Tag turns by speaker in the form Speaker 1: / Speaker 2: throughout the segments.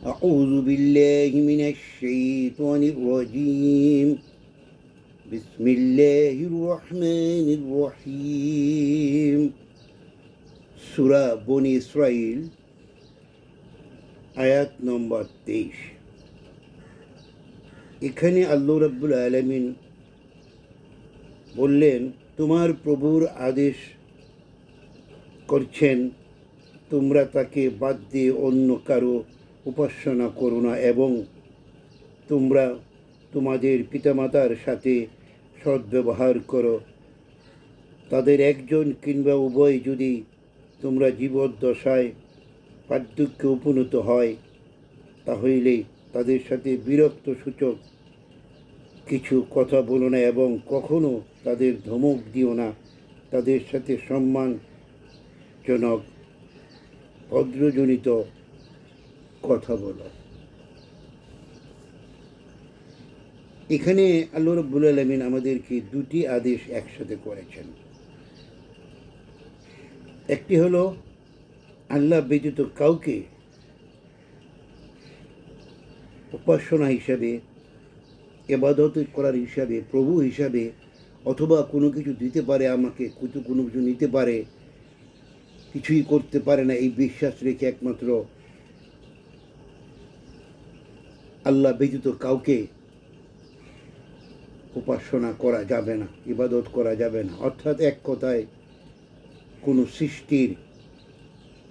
Speaker 1: أعوذ بالله من الشيطان الرجيم بسم الله الرحمن الرحيم সূরা বনী ইসরাইল আয়াত নম্বর 23। এখানে আল্লাহ রাব্বুল আলামিন বললেন, তোমার প্রভুর আদেশ করছেন তোমরা তাকে বাদ দিয়ে অন্য কারো উপাসনা করো না এবং তোমরা তোমাদের পিতামাতার সাথে সদ্ব্যবহার করো। তাদের একজন কিংবা উভয় যদি তোমরা জীবদ্দশায় বার্ধক্যে উপনীত হয় তাহলে তাদের সাথে বিরক্ত সূচক কিছু কথা বলো না এবং কখনো তাদের ধমক দিও না। তাদের সাথে সম্মানজনক ভদ্রজনিত কথা বলো। এখানে আল্লাহ রাব্বুল আলামিন আমাদেরকে দুটি আদেশ একসাথে করেছেন। একটি হলো আল্লাহ ব্যতীত কাউকে উপাসনা হিসাবে, ইবাদত করার হিসাবে, প্রভু হিসাবে অথবা কোনো কিছু দিতে পারে আমাকে, কোনো কিছু নিতে পারে, কিছুই করতে পারে না, এই বিশ্বাস রেখে একমাত্র আল্লাহ ব্যতীত কাউকে উপাসনা করা যাবে না, ইবাদত করা যাবে না। অর্থাৎ এক কথায় কোনো সৃষ্টির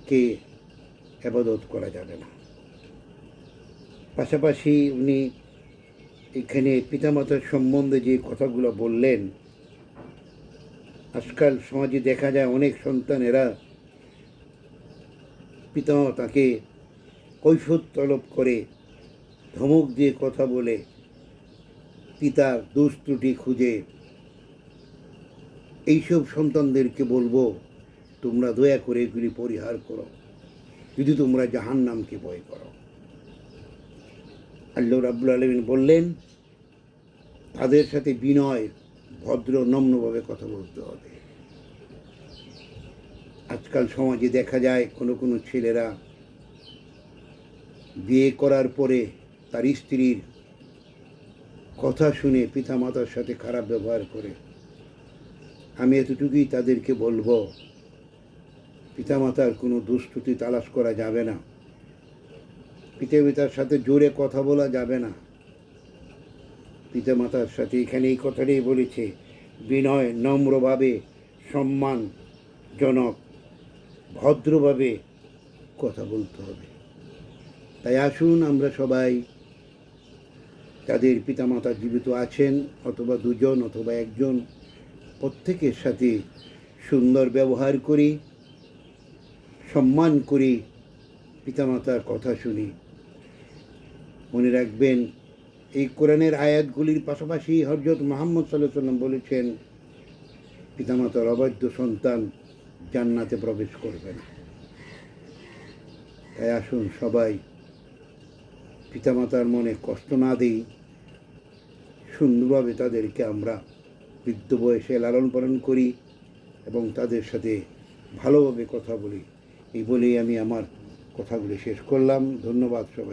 Speaker 1: কে ইবাদত করা যাবে না। পাশাপাশি উনি এখানে পিতামাতার সম্বন্ধে যে কথাগুলো বললেন, আজকাল সমাজে দেখা যায় অনেক সন্তানেরা পিতামাতাকে কৈফিয়ত তলব করে, ধমক দিয়ে কথা বলে, পিতার দোষ ত্রুটি খুঁজে। এইসব সন্তানদেরকে বলবো, তোমরা দয়া করে এগুলি পরিহার করো যদি তোমরা জাহান্নামকে ভয় করো। আল্লাহ রাব্বুল আলামিন বললেন, তাদের সাথে বিনয়, ভদ্র, নম্রভাবে কথা বলতে হবে। আজকাল সমাজে দেখা যায় কোনো ছেলেরা বিয়ে করার পরে তার স্ত্রীর কথা শুনে পিতামাতার সাথে খারাপ ব্যবহার করে। আমি এতটুকুই তাদেরকে বলবো, পিতামাতার কোনো দুষ্কৃতি তালাশ করা যাবে না, পিতামাতার সাথে জোরে কথা বলা যাবে না। পিতামাতার সাথে এখানে এই কথাটাই বলেছে, বিনয়, নম্রভাবে, সম্মানজনক, ভদ্রভাবে কথা বলতে হবে। তাই আসুন আমরা সবাই যাদের পিতামাতা জীবিত আছেন, অথবা দুজন অথবা একজন, প্রত্যেকের সাথে সুন্দর ব্যবহার করি, সম্মান করি, পিতামাতার কথা শুনি। মনে রাখবেন, এই কোরআনের আয়াতগুলির পাশাপাশি হযরত মুহাম্মদ সাল্লাল্লাহু আলাইহি ওয়াসাল্লাম বলেছেন, পিতামাতার অবাধ্য সন্তান জান্নাতে প্রবেশ করবে না। তাই আসুন সবাই পিতামাতার মনে কষ্ট না দিই, সুন্দরভাবে তাদেরকে আমরা বৃদ্ধ বয়সে লালন পালন করি এবং তাদের সাথে ভালোভাবে কথা বলি। এই বলেই আমি আমার কথাগুলি শেষ করলাম। ধন্যবাদ সবাই।